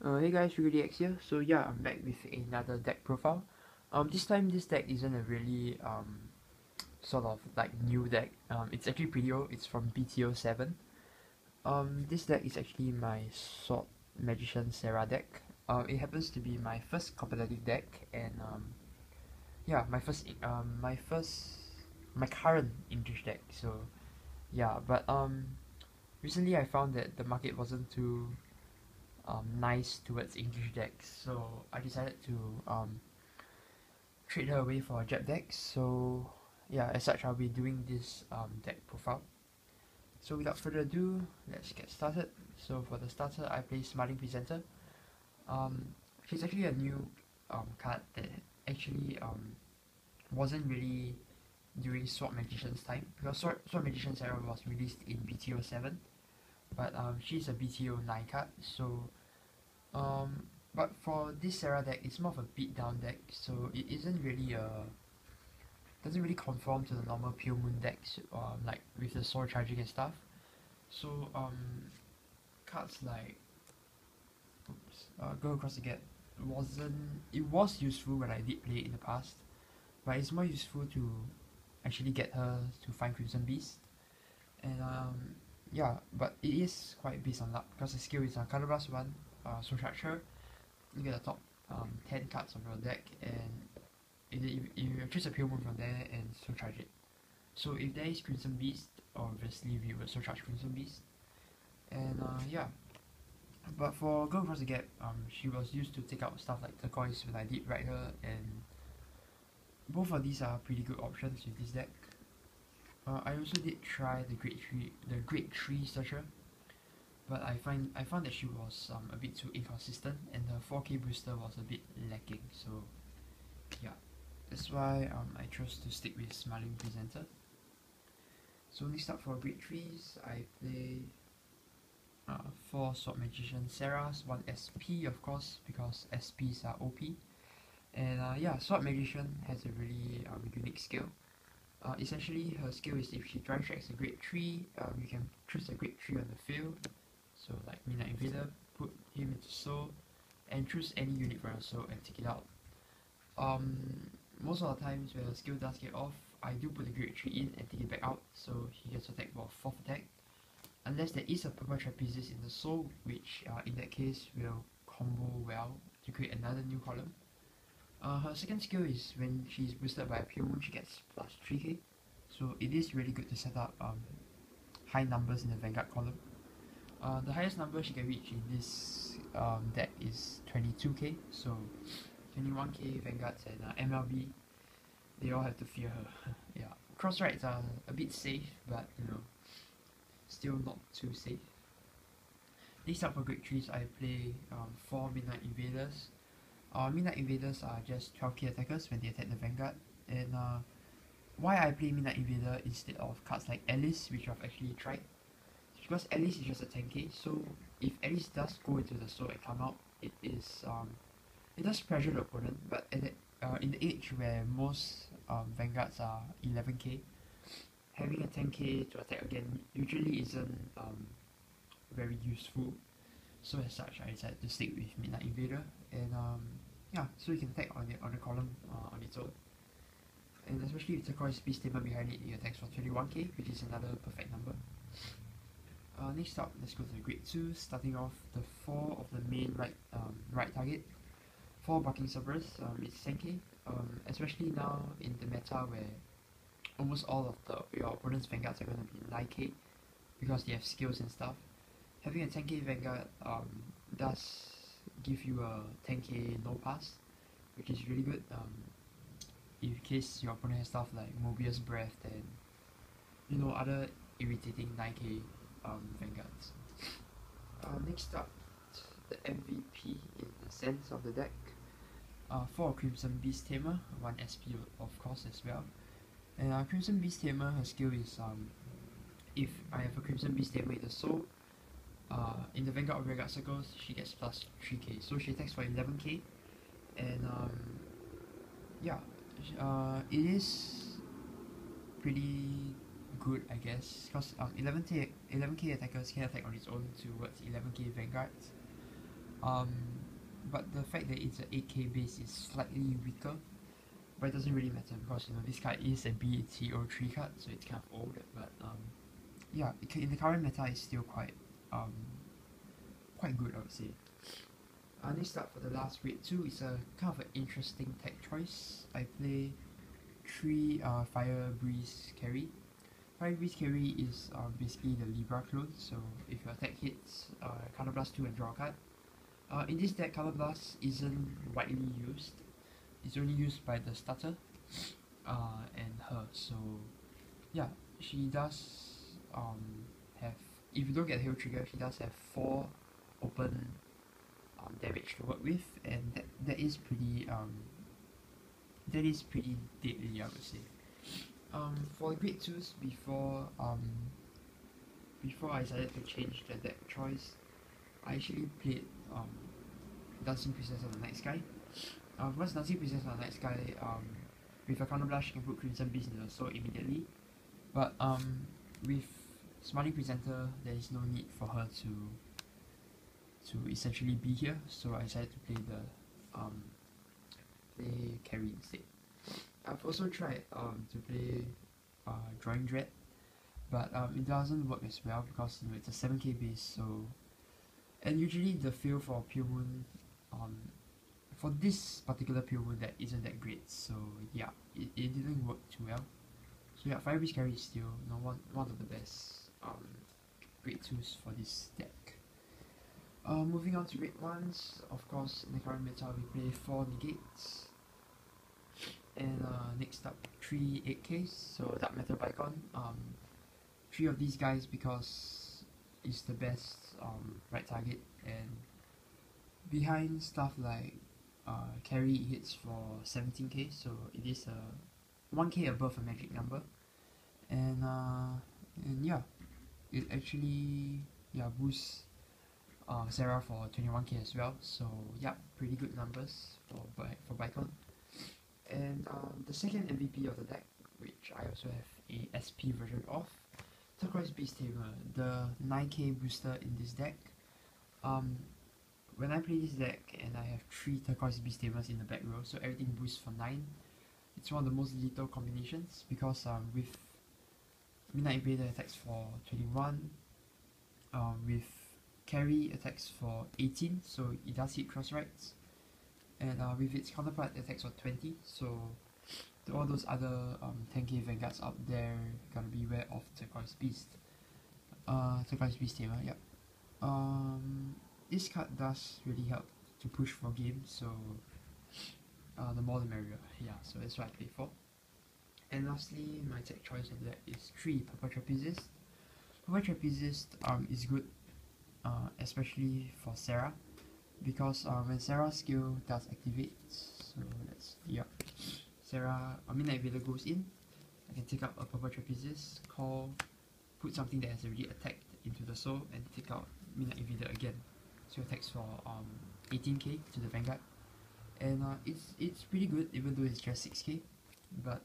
Hey guys, ReallyX here. So yeah, I'm back with another deck profile. This time this deck isn't a really sort of like new deck. It's actually pretty old. It's from BTO 7. This deck is actually my Sword Magician Sarah deck. It happens to be my first competitive deck, and yeah, my current English deck. So yeah, but recently I found that the market wasn't too nice towards English decks, so I decided to trade her away for a Jap deck. So yeah, as such, I'll be doing this deck profile. So without further ado, let's get started. So for the starter, I play Smiling Presenter. Um, she's actually a new card that actually wasn't really during Sword Magician's time, because Sword Magician's era was released in BTO 7, but she's a BTO 9 card. So but for this Sarah deck, it's more of a beatdown deck, so it isn't really doesn't really conform to the normal Pure Moon decks, like with the soul charging and stuff. So cards like Go Across the Gap wasn't it was useful when I did play it in the past, but it's more useful to actually get her to find Crimson Beast, and yeah, but it is quite based on luck because the skill is Color Blast 1, Soul Charge her, you get the top 10 cards of your deck, and you choose a Pure Moon from there and so charge it. So if there is Crimson Beast, obviously we will so charge Crimson Beast. And yeah, but for Girl Across the Gap, she was used to take out stuff like Turquoise when I did ride her, and both of these are pretty good options with this deck. I also did try the Great Tree Searcher, but I found that she was a bit too inconsistent, and the 4K booster was a bit lacking. So yeah, that's why I chose to stick with Smiling Presenter. So next up for Great Trees, I play 4 Sword Magician Sarahs, 1 SP of course, because SPs are OP. And yeah, Sword Magician has a really unique skill. Essentially, her skill is if she drive tracks a Great Tree, you can choose a Great Tree on the field. So like Midnight Invader, put him into soul, and choose any unit from your soul and take it out. Um, Most of the times when the skill does get off, I do put the Great Tree in and take it back out, so he gets attacked for 4th attack. Unless there is a purple trapezius in the soul, which in that case will combo well to create another new column. Her second skill is when she's boosted by a Pure Moon, she gets plus 3k. So it is really good to set up high numbers in the Vanguard column. The highest number she can reach in this deck is 22k, so 21k Vanguards and MLB, they all have to fear her. Yeah, cross rights are a bit safe, but still not too safe. Next up for Great Trees, I play 4 Midnight Invaders. Midnight Invaders are just 12k attackers when they attack the Vanguard, and why I play Midnight Invader instead of cards like Alice, which I've actually tried, because Alice is just a 10k, so if Alice does go into the soul and come out, it does pressure the opponent, but in the age where most Vanguards are 11k, having a 10k to attack again usually isn't very useful. So as such, I decided to stick with Midnight Invader, and yeah, so you can attack on the column on its own. And especially with Turquoise Beast Tamer behind it, it attacks for 21k, which is another perfect number. Next up, let's go to the grade 2, starting off the 4 of the main right target. 4 Barking Cerberus, it's 10k, especially now in the meta where almost all of your opponent's Vanguards are going to be 9k because they have skills and stuff. Having a 10k Vanguard does give you a 10k no pass, which is really good in case your opponent has stuff like Mobius Breath and other irritating 9k Vanguards. Next up, the MVP in the sense of the deck. 4 Crimson Beast Tamer, 1 SP of course as well. And Crimson Beast Tamer, her skill is if I have a Crimson Beast Tamer in the soul, in the Vanguard or Vanguard circles, she gets plus 3k. So she attacks for 11k, and yeah, it is pretty good, I guess, because 11k attackers can attack on its own towards 11k Vanguards. Um, but the fact that it's an 8K base is slightly weaker, but it doesn't really matter because this card is a BT03 card, so it's kind of old. But yeah, in the current meta, it's still quite good, I would say. Next up for the last grade 2 is a kind of an interesting tech choice. I play 3 Fire Breeze Carry. Fire Breeze Carry is basically the Libra clone, so if your attack hits, Color Blast 2 and draw a card. In this deck, Color Blast isn't widely used. It's only used by the starter and her, so yeah, she does have, if you don't get Hail Trigger, she does have 4 open damage to work with, and that is pretty deadly, I would say. For grade 2s, before I decided to change the deck choice, I actually played Dancing Princess of the Night Sky. Because Dancing Princess of the Night Sky, with a Counter Blast, you can put Crimson Beast in the soul immediately. But with Smiling Presenter, there is no need for her to essentially be here, so I decided to play carry instead. I've also tried to play Drawing Dread, but it doesn't work as well because it's a 7K base, so, and usually the feel for Pure Moon for this particular Pure Moon that isn't that great, so yeah, it didn't work too well. So yeah, Fire Breeze Carry is still one of the best grade 2s for this deck. Moving on to grade 1s, of course, in the current meta we play 4 Negates, and next up 3 8Ks, so Dark Matter Bicon. 3 of these guys because it's the best right target, and behind stuff like carry, it hits for 17K, so it is 1K above a magic number, and yeah, it actually boosts Sarah for 21K as well, so yeah, pretty good numbers for Bicon. And the second MVP of the deck, which I also have a SP version of, Turquoise Beast Tamer, the 9K booster in this deck. When I play this deck and I have 3 Turquoise Beast Tamers in the back row, so everything boosts for 9, it's one of the most lethal combinations because with Midnight Invader attacks for 21, with carry attacks for 18, so it does hit cross rights, and with its counterpart attacks for 20, so to all those other 10k vanguards out there, gotta beware of Turquoise Beast. Turquoise Beast Tamer, yep. This card does really help to push for games, so the more the merrier, yeah, so that's what I play for. And lastly, my tech choice of that is 3 Purple Trapezist. Purple Trapezist is good, especially for Sarah, because when Sarah's skill does activate, so let's, yeah, Sarah, Midnight Invader goes in, I can take up a Purple Trapezist, call, put something that has already attacked into the soul, and take out Midnight Invader again. So attacks for 18k to the Vanguard, and it's pretty good even though it's just 6k, but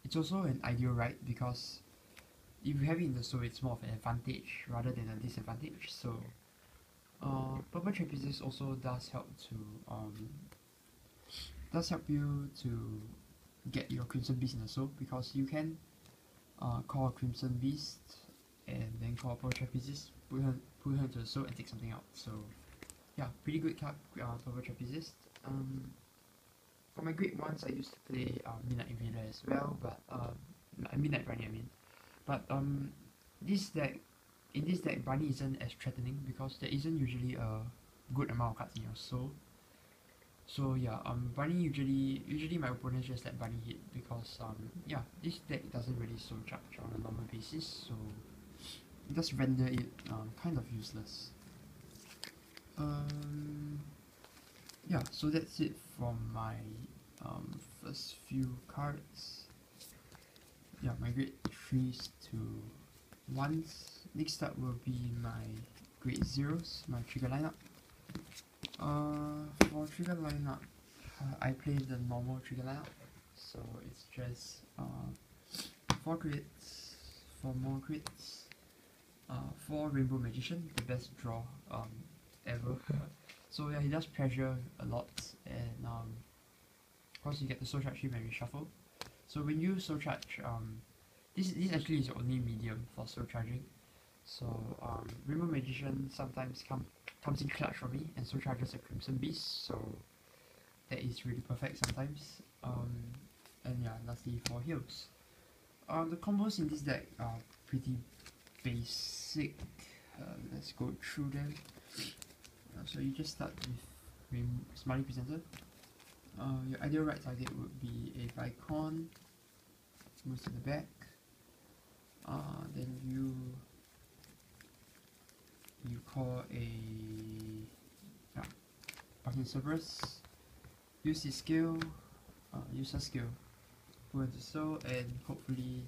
it's also an ideal ride because if you have it in the soul, it's more of an advantage rather than a disadvantage. So Purple Trapezist also does help you to get your Crimson Beast in the soul, because you can call a Crimson Beast and then call Purple Trapezist, put her into the soul and take something out. So yeah, pretty good card, Purple Trapezist. For my grade 1s, I used to play Midnight Invader as well, but Midnight Bunny, I mean. But in this deck, Bunny isn't as threatening because there isn't usually a good amount of cards in your soul. So yeah, Bunny usually my opponents just let Bunny hit because yeah, this deck doesn't really soul charge on a normal basis, so it does render it kind of useless. Yeah, so that's it from my first few cards. Yeah, my grade 3s to 1s. Next up will be my grade 0s, my trigger lineup. For trigger lineup, I play the normal trigger lineup, so it's just 4 crits, 4 more crits, 4 Rainbow Magician, the best draw ever. So yeah, he does pressure a lot, and of course you get the soul charge him and reshuffle. So when you soul charge, this actually is the only medium for soul charging. So Rainbow Magician sometimes comes in clutch for me and soul charges a Crimson Beast, so that is really perfect sometimes. And yeah, lastly for heals. The combos in this deck are pretty basic. Let's go through them. So you just start with Smiley Presenter. Your ideal right target would be a Vicon, moves to the back. Then you call a Barking Cerberus, use his skill, use her skill, put into soul, and hopefully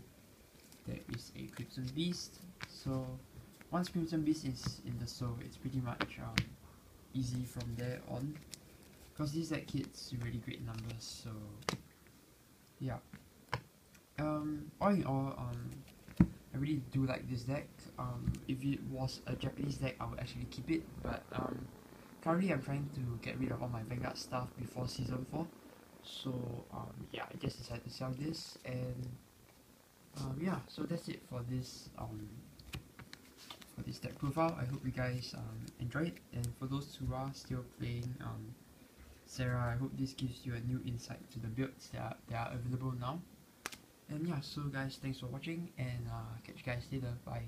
there is a Crimson Beast. So once Crimson Beast is in the soul, it's pretty much easy from there on, because this deck hits really great numbers. So yeah, all in all, I really do like this deck. If it was a Japanese deck, I would actually keep it, but currently I'm trying to get rid of all my Vanguard stuff before season 4. So yeah, I just decided to sell this, and yeah, so that's it for this deck profile. I hope you guys enjoy it, and for those who are still playing Sarah, I hope this gives you a new insight to the builds that are available now. And yeah, so guys, thanks for watching, and catch you guys later. Bye.